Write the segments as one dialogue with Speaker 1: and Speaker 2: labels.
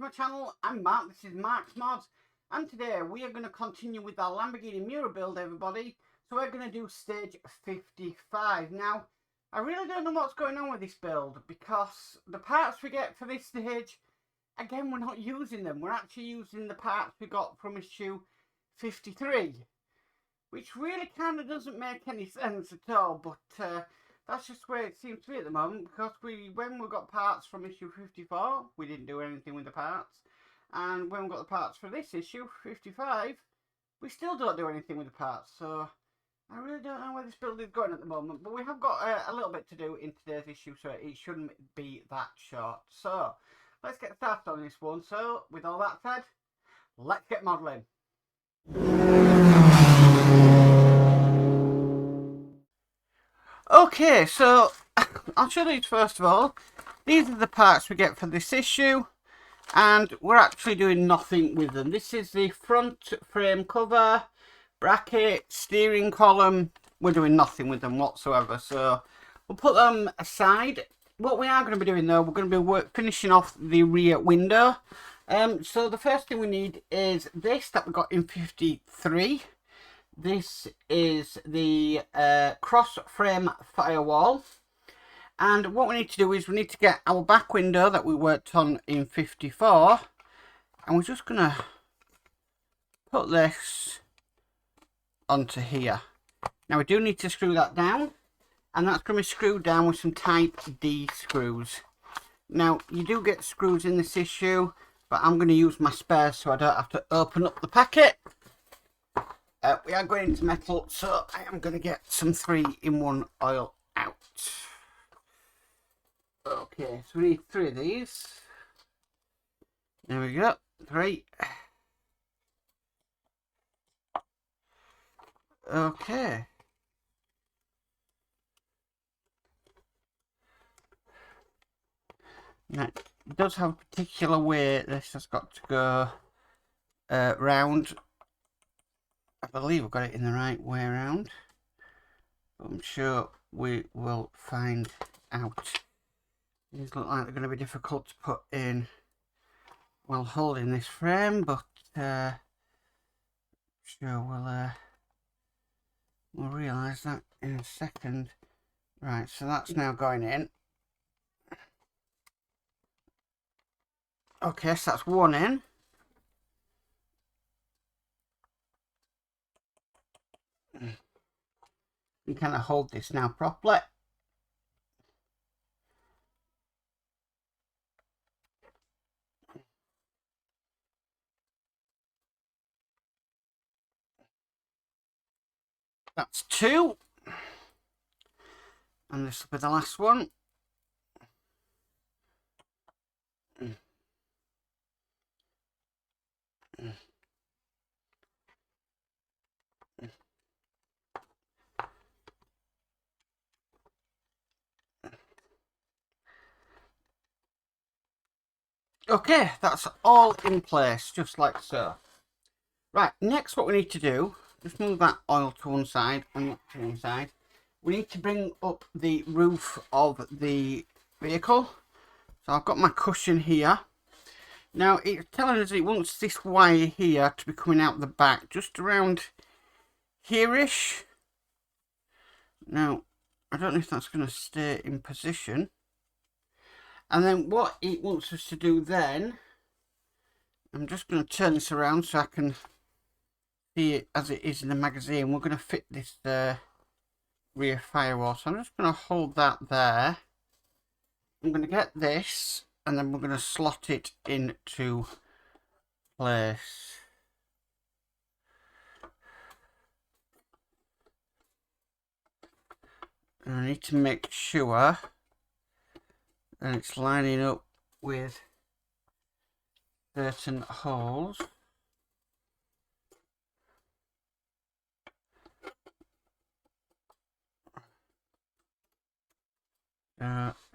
Speaker 1: my channel. I'm Mark, this is Mark's Mods, and today we are going to continue with our Lamborghini Miura build, everybody. So we're going to do stage 55. Now, I really don't know what's going on with this build, because the parts we get for this stage, again, we're not using them. We're actually using the parts we got from issue 53, which really kind of doesn't make any sense at all, but that's just where it seems to be at the moment, because when we got parts from issue 54, we didn't do anything with the parts. And when we got the parts for this issue, 55, we still don't do anything with the parts. So I really don't know where this build is going at the moment. But we have got a little bit to do in today's issue, so it shouldn't be that short. So let's get started on this one. So with all that said, let's get modelling. Okay, so I'll show these first of all. These are the parts we get for this issue, and we're actually doing nothing with them. This is the front frame cover, bracket, steering column. We're doing nothing with them whatsoever, so we'll put them aside. What we are going to be doing though, we're going to be finishing off the rear window. So the first thing we need is this that we got in 53. This is the cross frame firewall, and what we need to do is we need to get our back window that we worked on in 54, and we're just gonna put this onto here. Now we do need to screw that down, and that's going to be screwed down with some type D screws. Now you do get screws in this issue, but I'm going to use my spares so I don't have to open up the packet. We are going into metal, so I am going to get some 3-in-1 oil out. Okay, so we need 3 of these. There we go, 3. Okay. Now, it does have a particular way this has got to go round. I believe I've got it in the right way around, but I'm sure we will find out. These look like they're going to be difficult to put in while holding this frame, but sure we'll realise that in a second. Right, so that's now going in. Okay, so that's one in. You kind of hold this now properly. That's 2. And this will be the last one. Okay, that's all in place, just like so. Right, next what we need to do, just move that oil to one side and that to one side. We need to bring up the roof of the vehicle. So I've got my cushion here. Now it's telling us it wants this wire here to be coming out the back, just around here-ish. Now, I don't know if that's going to stay in position. And then what it wants us to do then, I'm just going to turn this around so I can see it as it is in the magazine. We're going to fit this rear firewall. So I'm just going to hold that there. I'm going to get this, and then we're going to slot it into place. And I need to make sure and it's lining up with certain holes.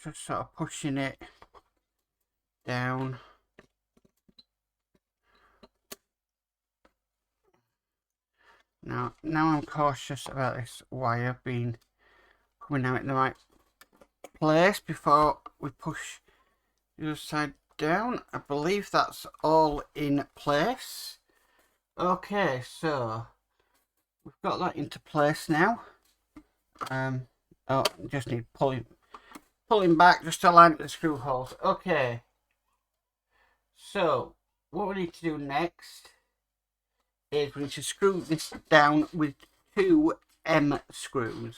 Speaker 1: Just sort of pushing it down. Now I'm cautious about this wire coming out in the right place before we push the other side down. I believe that's all in place. Okay, so we've got that into place now. Oh, just need pulling back just to line up the screw holes. Okay. So what we need to do next is we need to screw this down with 2 M screws.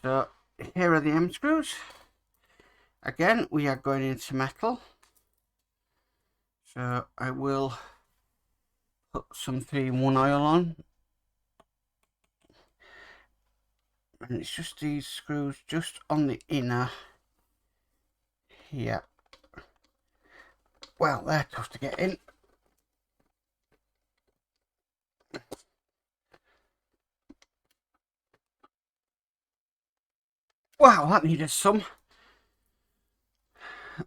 Speaker 1: So here are the M screws. Again, we are going into metal. So I will put some 3-in-1 oil on. And it's just these screws just on the inner here. Well, they're tough to get in. Wow, that needed some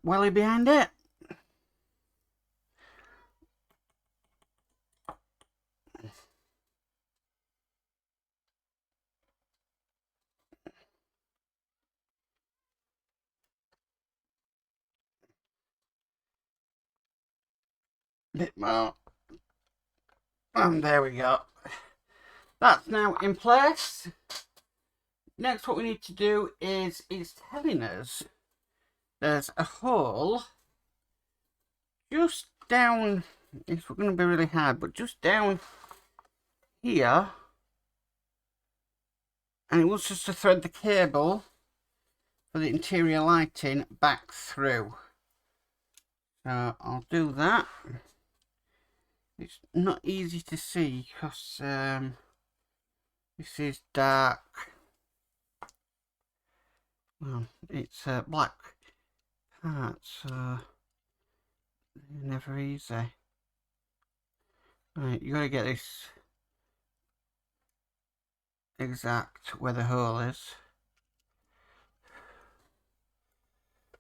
Speaker 1: welly behind it. Bit more. And there we go. That's now in place. Next, what we need to do is it's telling us there's a hole just down. It's going to be really hard, but just down here, and it wants us to thread the cable for the interior lighting back through. So I'll do that. It's not easy to see because this is dark. Well, it's black parts, so never easy. Right, you got to get this exact where the hole is.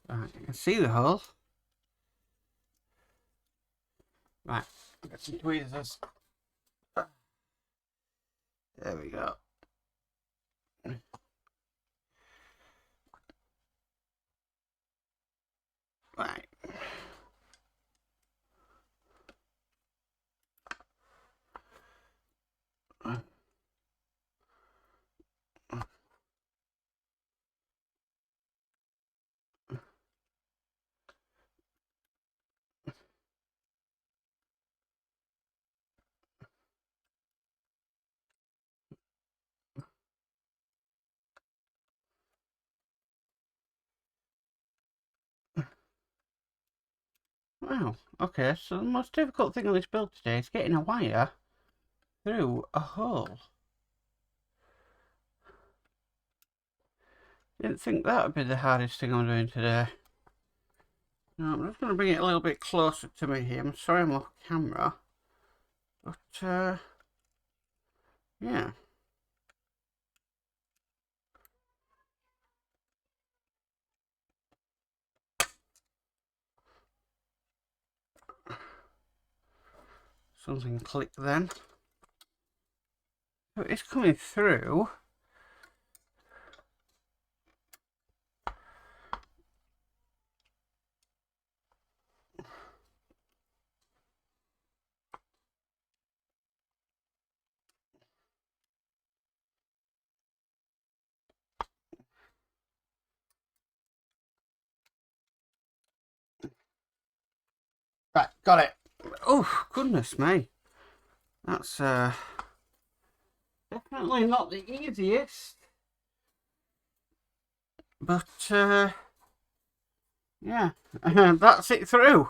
Speaker 1: Right, you can see the hole. Right, get some tweezers. There we go. Right. Wow, okay, so the most difficult thing on this build today is getting a wire through a hole. Didn't think that would be the hardest thing I'm doing today. Now, I'm just going to bring it a little bit closer to me here. I'm sorry I'm off camera. But, yeah. Something clicked then. So it's coming through. Right, got it. Oh, goodness me. That's definitely not the easiest. But, yeah, that's it through.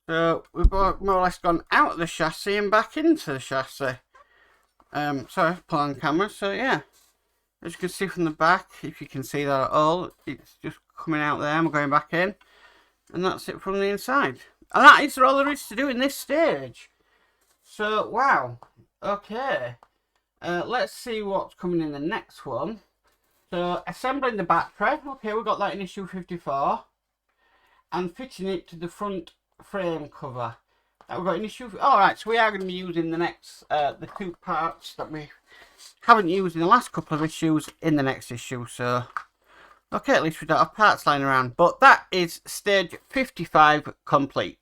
Speaker 1: So we've more or less gone out of the chassis and back into the chassis. Sorry, pull on camera. So, yeah, as you can see from the back, if you can see that at all, it's just coming out there. I'm going back in. And that's it from the inside. And that is all there is to do in this stage. So, wow. Okay. Let's see what's coming in the next one. So, assembling the battery. Okay, we've got that in issue 54. And fitting it to the front frame cover. That we've got in issue... Alright, so we are going to be using the next... the 2 parts that we haven't used in the last couple of issues in the next issue. So, Okay, at least we don't have parts lying around. But that is stage 55 complete.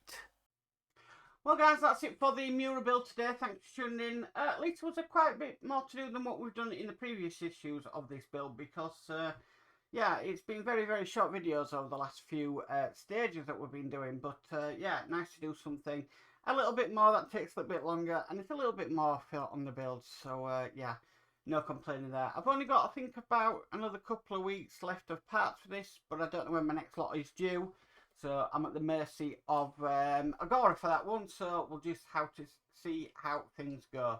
Speaker 1: Well guys, that's it for the Miura build today. Thanks for tuning in. At least there was quite a bit more to do than what we've done in the previous issues of this build, because yeah, it's been very short videos over the last few stages that we've been doing. But yeah, nice to do something a little bit more that takes a little bit longer, and it's a little bit more filled on the build. So yeah, no complaining there. I've only got, I think, about another couple of weeks left of parts for this, but I don't know when my next lot is due. So I'm at the mercy of Agora for that one. So we'll just have to see how things go.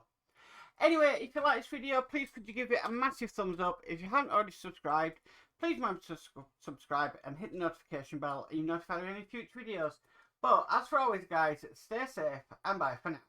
Speaker 1: Anyway, if you like this video, please could you give it a massive thumbs up. If you haven't already subscribed, please remember to subscribe and hit the notification bell and you're notified of any future videos. But as for always guys, stay safe and bye for now.